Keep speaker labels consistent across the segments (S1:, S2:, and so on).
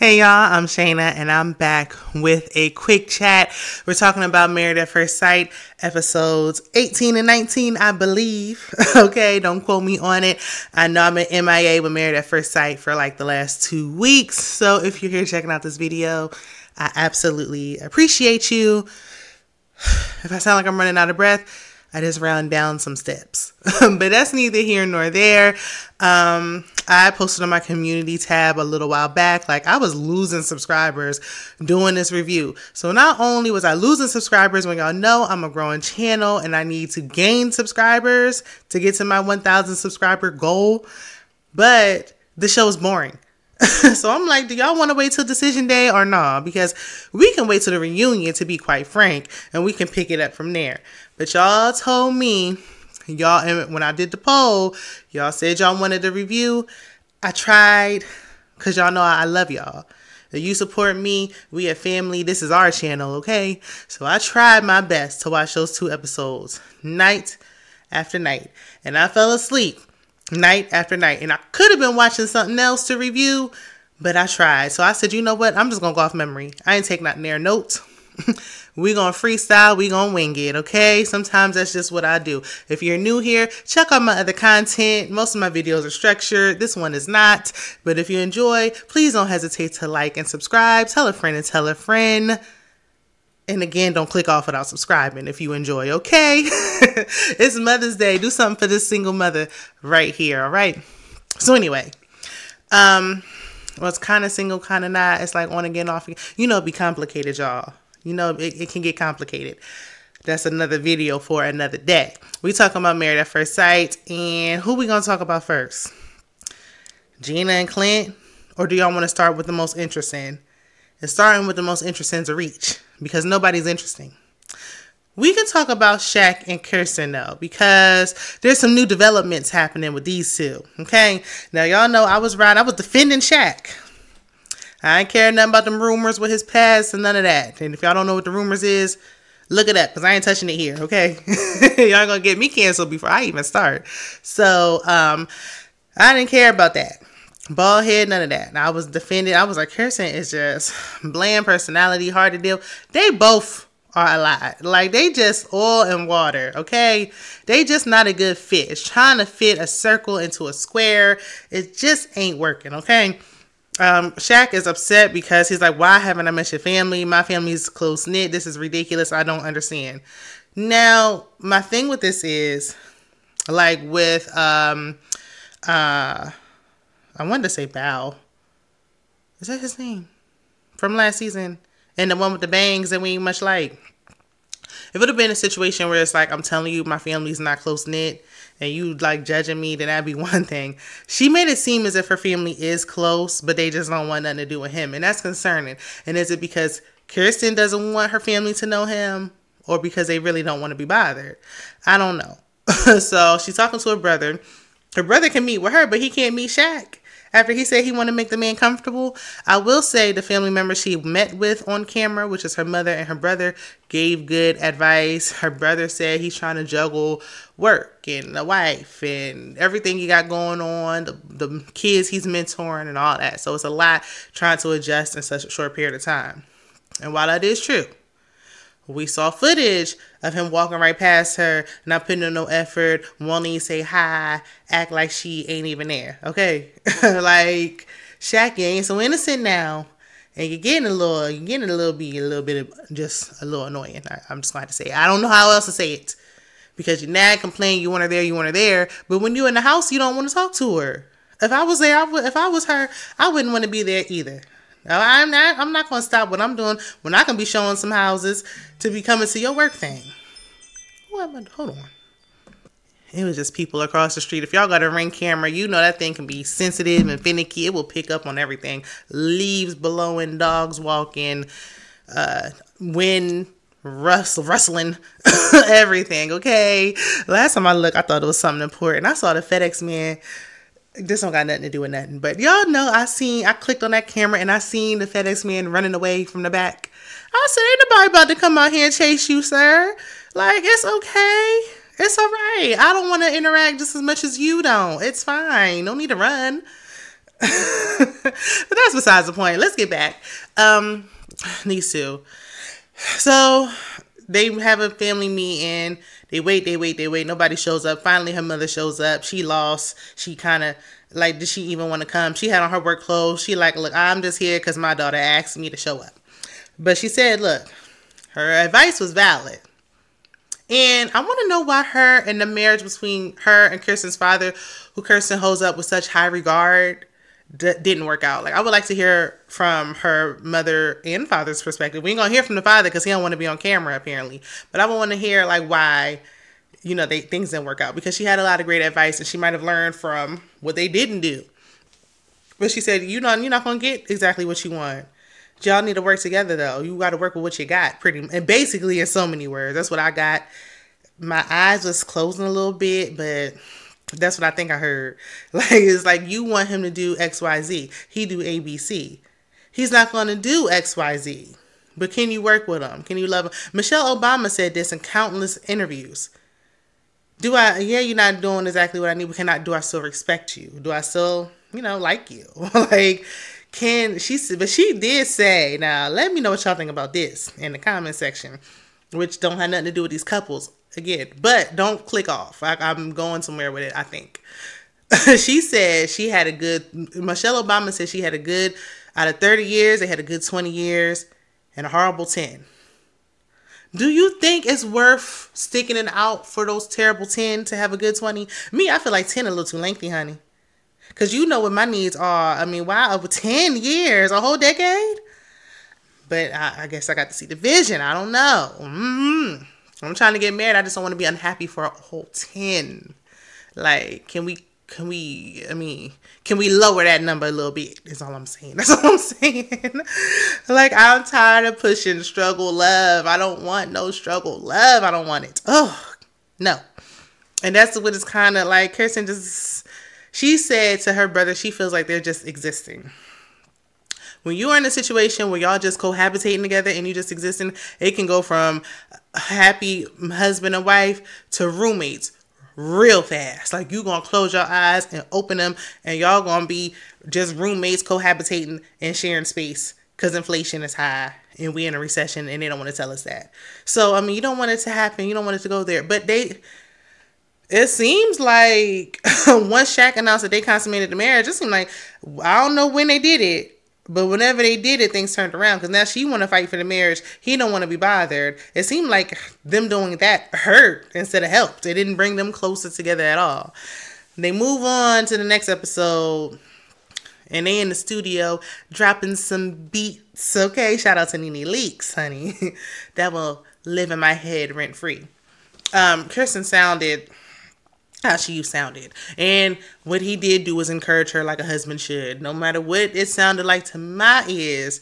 S1: Hey y'all, I'm Shayna and I'm back with a quick chat. We're talking about Married at First Sight, episodes 18 and 19, I believe. Okay, don't quote me on it. I know I'm an MIA with Married at First Sight for like the last 2 weeks. So if you're here checking out this video, I absolutely appreciate you. If I sound like I'm running out of breath, I just ran down some steps. But that's neither here nor there. I posted on my community tab a little while back, like I was losing subscribers doing this review. So not only was I losing subscribers, when y'all know I'm a growing channel and I need to gain subscribers to get to my 1,000 subscriber goal, but the show is boring. So I'm like, do y'all want to wait till decision day or nah? Because we can wait till the reunion, to be quite frank, and we can pick it up from there. But y'all told me, y'all, and when I did the poll, y'all said y'all wanted the review. I tried, because y'all know I love y'all. If you support me, we a family. This is our channel, okay? So I tried my best to watch those 2 episodes night after night. And I fell asleep night after night. And I could have been watching something else to review, but I tried. So I said, you know what? I'm just going to go off memory. I ain't take nothing there. Notes. We gonna freestyle, we gonna wing it, okay? Sometimes that's just what I do. If you're new here, check out my other content. Most of my videos are structured. This one is not. But if you enjoy, please don't hesitate to like and subscribe. Tell a friend and tell a friend. And again, don't click off without subscribing if you enjoy, okay? It's Mother's Day. Do something for this single mother right here, all right? So anyway, well, it's kind of single, kind of not. It's like on again, off again. You know, it'd be complicated, y'all. You know, it can get complicated. That's another video for another day. We talking about Married at First Sight. And who we going to talk about first? Gina and Clint? Or do y'all want to start with the most interesting? And starting with the most interesting is a reach. Because nobody's interesting. We can talk about Shaq and Kirsten, though. Because there's some new developments happening with these two. Okay? Now, y'all know I was defending Shaq. I ain't care nothing about them rumors with his past and none of that. And if y'all don't know what the rumors is, look it up, because I ain't touching it here, okay? Y'all gonna get me canceled before I even start. So, I didn't care about that. Bald head, none of that. And I was defending. I was like, Kirsten is just bland personality, hard to deal. They both are a lot. Like, they just oil and water, okay? They just not a good fit. It's trying to fit a circle into a square. It just ain't working, okay? Shaq is upset because he's like, why haven't I met your family? My family's close knit. This is ridiculous. I don't understand. Now, my thing with this is, like with, I wanted to say Bao. Is that his name? From last season. And the one with the bangs that we ain't much like. If it would have been a situation where it's like, I'm telling you, my family's not close knit, and you like judging me, then that'd be one thing. She made it seem as if her family is close, but they just don't want nothing to do with him. And that's concerning. And is it because Kirsten doesn't want her family to know him, or because they really don't want to be bothered? I don't know. So she's talking to her brother. Her brother can meet with her, but he can't meet Shaq. After he said he wanted to make the man comfortable, I will say the family members she met with on camera, which is her mother and her brother, gave good advice. Her brother said he's trying to juggle work and a wife and everything he got going on, the kids he's mentoring and all that. So it's a lot trying to adjust in such a short period of time. And while that is true, we saw footage of him walking right past her, not putting in no effort, won't even say hi, act like she ain't even there, okay? Like, Shaq, you ain't so innocent now, and you're getting a little bit just a little annoying. I'm just going to say it. I don't know how else to say it, because you nag, complain, you want her there, but when you're in the house, you don't want to talk to her. If I was there, if I was her, I wouldn't want to be there either. I'm not going to stop what I'm doing when I can be showing some houses to be coming to your work thing. Hold on. It was just people across the street. If y'all got a Ring camera, you know that thing can be sensitive and finicky. It will pick up on everything. Leaves blowing, dogs walking, wind rustling, everything, okay? Last time I looked, I thought it was something important. I saw the FedEx man. This don't got nothing to do with nothing. But y'all know I clicked on that camera and I seen the FedEx man running away from the back. I said, ain't nobody about to come out here and chase you, sir. Like, it's okay. It's all right. I don't want to interact just as much as you don't. It's fine. No need to run. But that's besides the point. Let's get back. These two. So they have a family meeting. They wait. Nobody shows up. Finally, her mother shows up. She lost. She kind of like, did she even want to come? She had on her work clothes. She like, look, I'm just here because my daughter asked me to show up. But she said, look, her advice was valid. And I want to know why her and the marriage between her and Kirsten's father, who Kirsten holds up with such high regard, didn't work out. Like, I would like to hear from her mother and father's perspective. We ain't gonna hear from the father because he don't want to be on camera apparently. But I want to hear like why, things didn't work out, because she had a lot of great advice and she might have learned from what they didn't do. But she said, you're not gonna get exactly what you want. Y'all need to work together though. You got to work with what you got, and basically in so many words. That's what I got. My eyes was closing a little bit, but that's what I think I heard. Like, it's like, you want him to do XYZ. He do ABC. He's not going to do XYZ. But can you work with him? Can you love him? Michelle Obama said this in countless interviews. You're not doing exactly what I need, but do I still respect you? Do I still, like you? Like, but she did say, now let me know what y'all think about this in the comment section, which don't have nothing to do with these couples again, but don't click off. I'm going somewhere with it, I think. She said Michelle Obama said she had a good, out of 30 years, they had a good 20 years and a horrible 10. Do you think it's worth sticking it out for those terrible 10 to have a good 20? Me, I feel like 10 a little too lengthy, honey. Because you know what my needs are. I mean, wow, over 10 years, a whole decade? But I guess I got to see the vision. I don't know. I'm trying to get married. I just don't want to be unhappy for a whole 10. Like, can we lower that number a little bit? Is all I'm saying. That's all I'm saying. Like, I'm tired of pushing struggle love. I don't want no struggle love. I don't want it. Oh, no. And that's what it's kind of like. Kirsten she said to her brother, she feels like they're just existing. When you are in a situation where y'all just cohabitating together and you just existing, it can go from happy husband and wife to roommates real fast. Like, you gonna close your eyes and open them and y'all gonna be just roommates cohabitating and sharing space because inflation is high and we in a recession and they don't want to tell us that. So, you don't want it to happen. You don't want it to go there. But it seems like once Shaq announced that they consummated the marriage, it seemed like, I don't know when they did it, but whenever they did it, things turned around. Because now she want to fight for the marriage. He don't want to be bothered. It seemed like them doing that hurt instead of helped. It didn't bring them closer together at all. They move on to the next episode. And they in the studio dropping some beats. Okay, shout out to Nene Leakes, honey. That will live in my head rent free. Kirsten sounded how she sounded, and what he did do was encourage her like a husband should. No matter what it sounded like to my ears,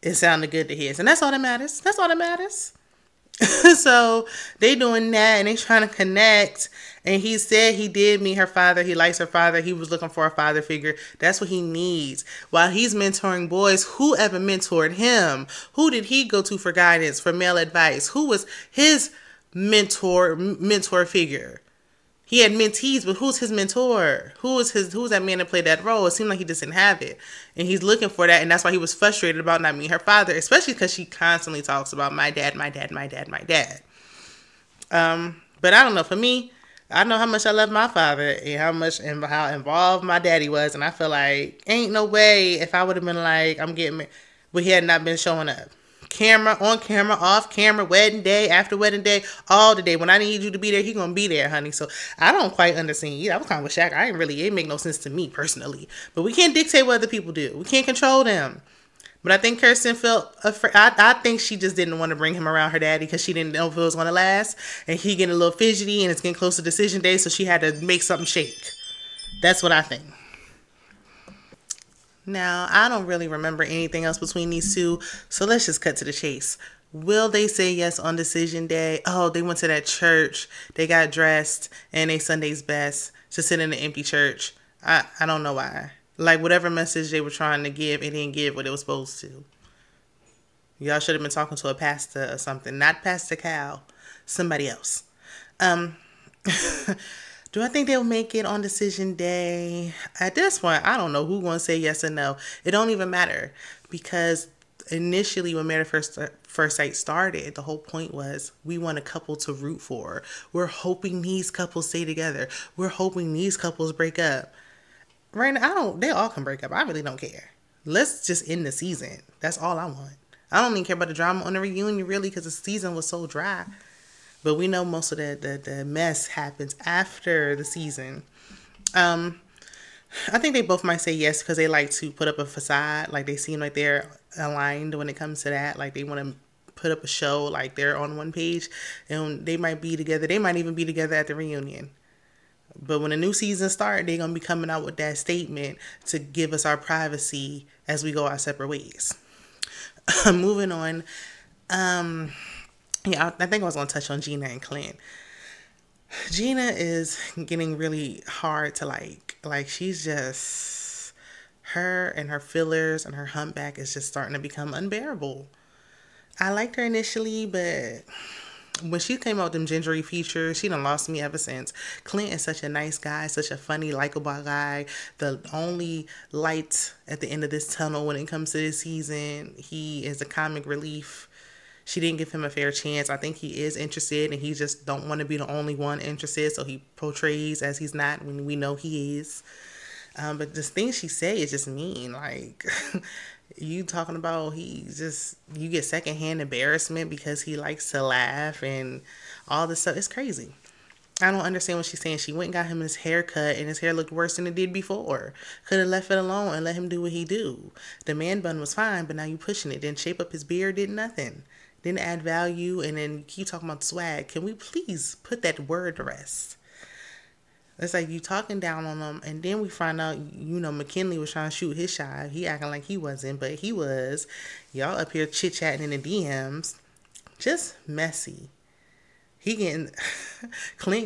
S1: it sounded good to his, and that's all that matters. So they doing that and they trying to connect, and he said he did meet her father. He likes her father. He was looking for a father figure. That's what he needs. While he's mentoring boys, whoever mentored him, who did he go to for guidance, for male advice? Who was his mentor figure? He had mentees, but who's his mentor? Who's that man that played that role? It seemed like he just didn't have it. And he's looking for that. And that's why he was frustrated about not meeting her father, especially because she constantly talks about my dad. But I don't know. For me, I know how much I love my father and how involved my daddy was. And I feel like ain't no way if I would have been like, I'm getting married, but he had not been showing up. Camera, on camera, off camera, wedding day, after wedding day, all the day. When I need you to be there, he gonna be there, honey. So I don't quite understand. Yeah, I was kind of with Shaq. It make no sense to me personally. But we can't dictate what other people do. We can't control them. But I think Kirsten felt afraid. I think she just didn't want to bring him around her daddy because she didn't know if it was gonna last. And he getting a little fidgety and it's getting close to decision day, so she had to make something shake. That's what I think. Now, I don't really remember anything else between these two, so let's just cut to the chase. Will they say yes on decision day? Oh, they went to that church. They got dressed, and they Sunday's best to sit in an empty church. I don't know why. Like, whatever message they were trying to give, it didn't give what it was supposed to. Y'all should have been talking to a pastor or something. Not Pastor Cal. Somebody else. Do I think they'll make it on decision day? At this point, I don't know who's going to say yes or no. It don't even matter because initially when Married at First Sight started, the whole point was we want a couple to root for. We're hoping these couples stay together. We're hoping these couples break up. Right now, they all can break up. I really don't care. Let's just end the season. That's all I want. I don't even care about the drama on the reunion, really, because the season was so dry. But we know most of the mess happens after the season. I think they both might say yes because they like to put up a facade. Like, they seem like they're aligned when it comes to that. Like, they want to put up a show like they're on one page. And they might be together. They might even be together at the reunion. But when the new season starts, they're going to be coming out with that statement to give us our privacy as we go our separate ways. Moving on. Yeah, I think I was going to touch on Gina and Clint. Gina is getting really hard to like. Like, she's just, her and her fillers and her humpback is just starting to become unbearable. I liked her initially, but when she came out with them gingery features, she done lost me ever since. Clint is such a nice guy, such a funny, likable guy. The only light at the end of this tunnel when it comes to this season, he is a comic relief. She didn't give him a fair chance. I think he is interested and he just don't want to be the only one interested. So he portrays as he's not when we know he is. But the things she say is just mean. Like, you talking about you get secondhand embarrassment because he likes to laugh and all this stuff. It's crazy. I don't understand what she's saying. She went and got him his hair cut and his hair looked worse than it did before. Could have left it alone and let him do what he do. The man bun was fine, but now you pushing it. Didn't shape up his beard, did nothing. Didn't add value, and then keep talking about swag. Can we please put that word to rest? It's like you talking down on them, and then we find out, McKinley was trying to shoot his shot. He acting like he wasn't, but he was. Y'all up here chit-chatting in the DMs. Just messy. Clint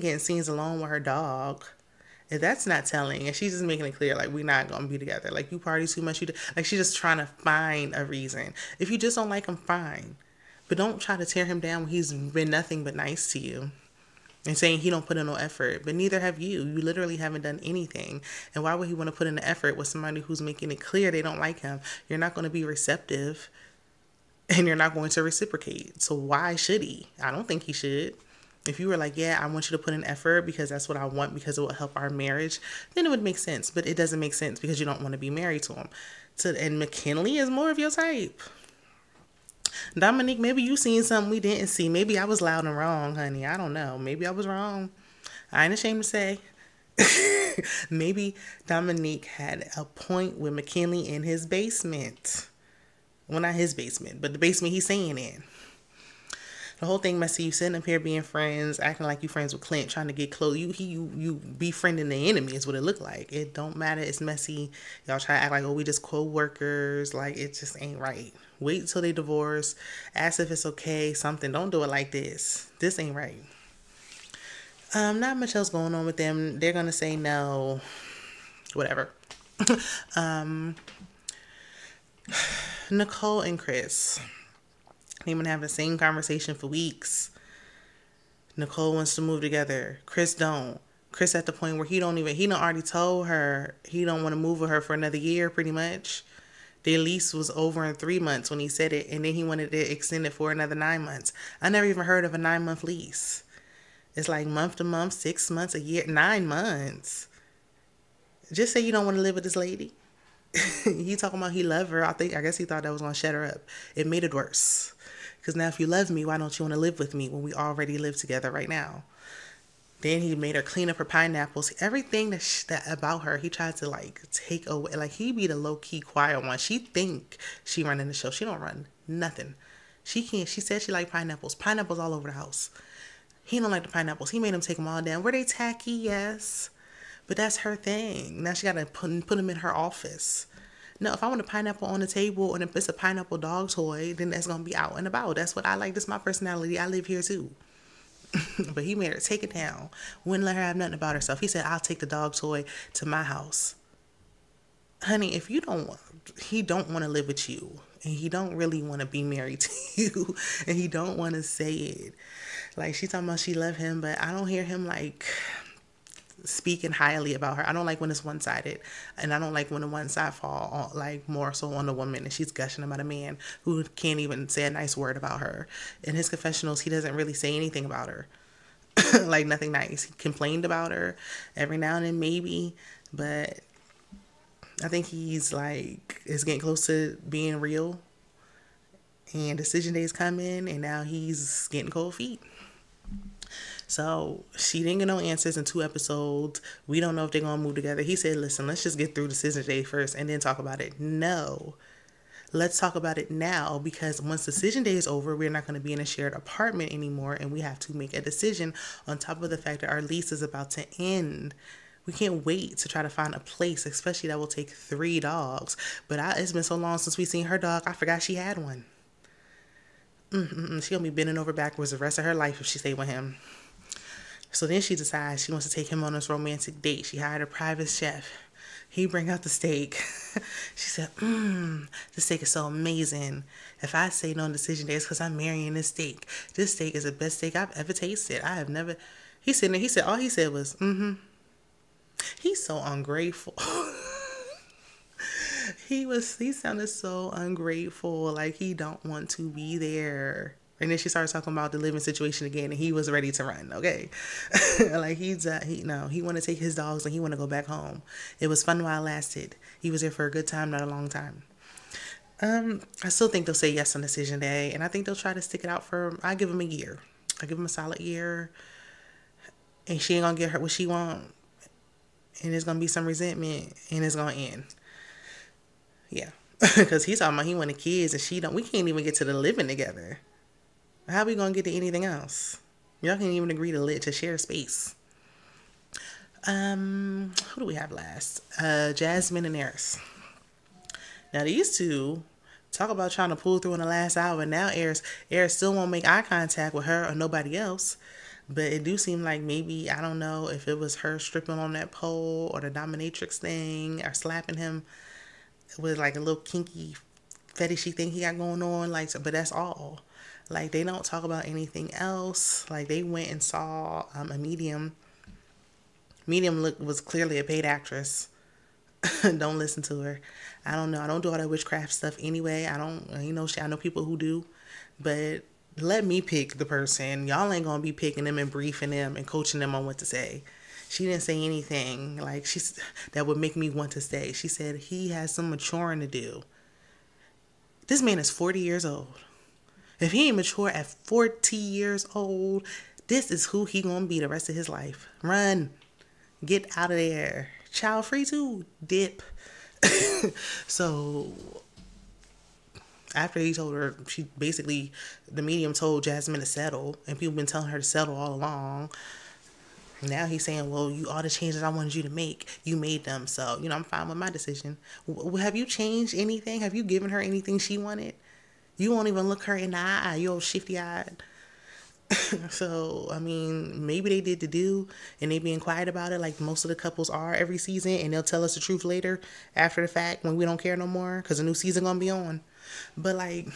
S1: getting scenes alone with her dog. If that's not telling, and she's just making it clear, like, we're not going to be together. Like, you party too much. Like, she's just trying to find a reason. If you just don't like him, fine. But don't try to tear him down when he's been nothing but nice to you. And saying he don't put in no effort. But neither have you. You literally haven't done anything. And why would he want to put in the effort with somebody who's making it clear they don't like him? You're not going to be receptive. And you're not going to reciprocate. So why should he? I don't think he should. If you were like, yeah, I want you to put in effort because that's what I want because it will help our marriage, then it would make sense. But it doesn't make sense because you don't want to be married to him. And McKinley is more of your type. Dominique, maybe you seen something we didn't see. Maybe I was loud and wrong, honey. I don't know. Maybe I was wrong. I ain't ashamed to say. Maybe Dominique had a point with McKinley in his basement. Well, not his basement, but the basement he's staying in. The whole thing messy. You sitting up here being friends, acting like you friends with Clint, trying to get close. You befriending the enemy is what it looked like. It don't matter. It's messy. Y'all try to act like, oh, we just co-workers. Like, it just ain't right. Wait until they divorce. Ask if it's okay. Something. Don't do it like this. This ain't right. Not much else going on with them. They're gonna say no. Whatever. Nicole and Chris. They've been having the same conversation for weeks. Nicole wants to move together. Chris don't. Chris at the point where he done already told her he don't want to move with her for another year, pretty much. Their lease was over in 3 months when he said it, and then he wanted to extend it for another 9 months. I never even heard of a 9-month lease. It's like month to month, 6 months, a year, 9 months. Just say you don't want to live with this lady. He talking about he love her. I guess he thought that was going to shut her up. It made it worse. Because now if you love me, why don't you want to live with me when we already live together right now? Then he made her clean up her pineapples. Everything that about her, he tried to like take away. Like, he be the low-key quiet one. She think she running the show. She don't run nothing. She can't. She said she liked pineapples. Pineapples all over the house. He don't like the pineapples. He made them take them all down. Were they tacky? Yes. But that's her thing. Now she got to put them in her office. No, if I want a pineapple on the table and if it's a pineapple dog toy, then that's going to be out and about. That's what I like. That's my personality. I live here too. But he made her take it down. Wouldn't let her have nothing about herself. He said, I'll take the dog toy to my house. Honey, if he don't want to live with you, and he don't really want to be married to you, and he don't want to say it. Like, she talking about she love him, but I don't hear him like speaking highly about her. I don't like when it's one-sided, and I don't like when the one side fall on, like more so on the woman, and she's gushing about a man who can't even say a nice word about her. In his confessionals, he doesn't really say anything about her. Like nothing nice. He complained about her every now and then, maybe, but I think he's like, it's getting close to being real, and decision day is coming, and now he's getting cold feet. So she didn't get no answers in 2 episodes. We don't know if they're gonna move together. He said, listen, let's just get through decision day first and then talk about it. No. Let's talk about it now, because once decision day is over, we're not going to be in a shared apartment anymore, and we have to make a decision on top of the fact that our lease is about to end. We can't wait to try to find a place, especially that will take 3 dogs. But it's been so long since we seen her dog, I forgot she had one. She gonna be bending over backwards the rest of her life if she stay with him. So then she decides she wants to take him on this romantic date. She hired a private chef. He bring out the steak. She said, this steak is so amazing. If I say no on decision day, it's because I'm marrying this steak. This steak is the best steak I've ever tasted. I have never... He said, all he said was, He's so ungrateful. He sounded so ungrateful, like he don't want to be there. And then she started talking about the living situation again, and he was ready to run. Okay, like he want to take his dogs and he want to go back home. It was fun while it lasted. He was there for a good time, not a long time. I still think they'll say yes on decision day, and I think they'll try to stick it out for. I give him a year. I give him a solid year, and she ain't gonna get her what she want, and there's gonna be some resentment, and it's gonna end. Yeah, because he's talking about he wanted kids, and she don't. We can't even get to the living together. How are we gonna get to anything else? Y'all can't even agree to share space. Who do we have last? Jasmine and Eris. Now these two talk about trying to pull through in the last hour. Now Eris still won't make eye contact with her or nobody else. But it do seem like maybe, I don't know if it was her stripping on that pole or the dominatrix thing or slapping him with like a little kinky fetishy thing he got going on. Like, but that's all. Like, they don't talk about anything else. Like, they went and saw a medium. Medium was clearly a paid actress. Don't listen to her. I don't know. I don't do all that witchcraft stuff anyway. I know people who do. But let me pick the person. Y'all ain't going to be picking them and briefing them and coaching them on what to say. She didn't say anything like that would make me want to stay. She said he has some maturing to do. This man is 40 years old. If he ain't mature at 40 years old, this is who he gonna be the rest of his life. Run. Get out of there. Child free too. Dip. So, after he told her, the medium told Jasmine to settle, and people been telling her to settle all along. Now he's saying, well, all the changes I wanted you to make, you made them. So, I'm fine with my decision. Have you changed anything? Have you given her anything she wanted? You won't even look her in the eye. You old shifty-eyed. So, I mean, maybe they did the do, and they being quiet about it like most of the couples are every season, and they'll tell us the truth later after the fact when we don't care no more because the new season going to be on. But, like,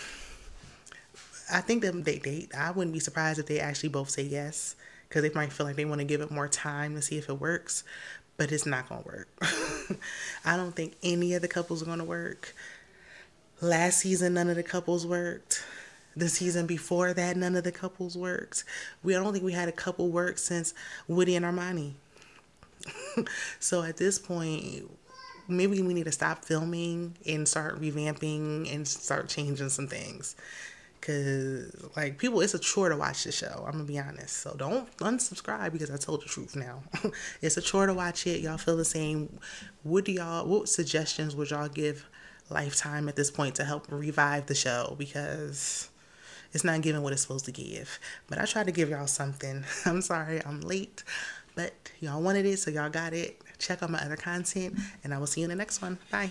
S1: I think that I wouldn't be surprised if they actually both say yes, because they might feel like they want to give it more time to see if it works, but it's not going to work. I don't think any of the couples are going to work. Last season, none of the couples worked. The season before that, none of the couples worked. I don't think we had a couple work since Woody and Armani. So at this point, maybe we need to stop filming and start revamping and start changing some things. Because, like, people, it's a chore to watch the show. I'm going to be honest. So don't unsubscribe because I told the truth now. It's a chore to watch it. Y'all feel the same. What suggestions would y'all give Lifetime at this point to help revive the show? Because it's not giving what it's supposed to give. But I tried to give y'all something. I'm sorry I'm late. But y'all wanted it, so y'all got it. Check out my other content. And I will see you in the next one. Bye.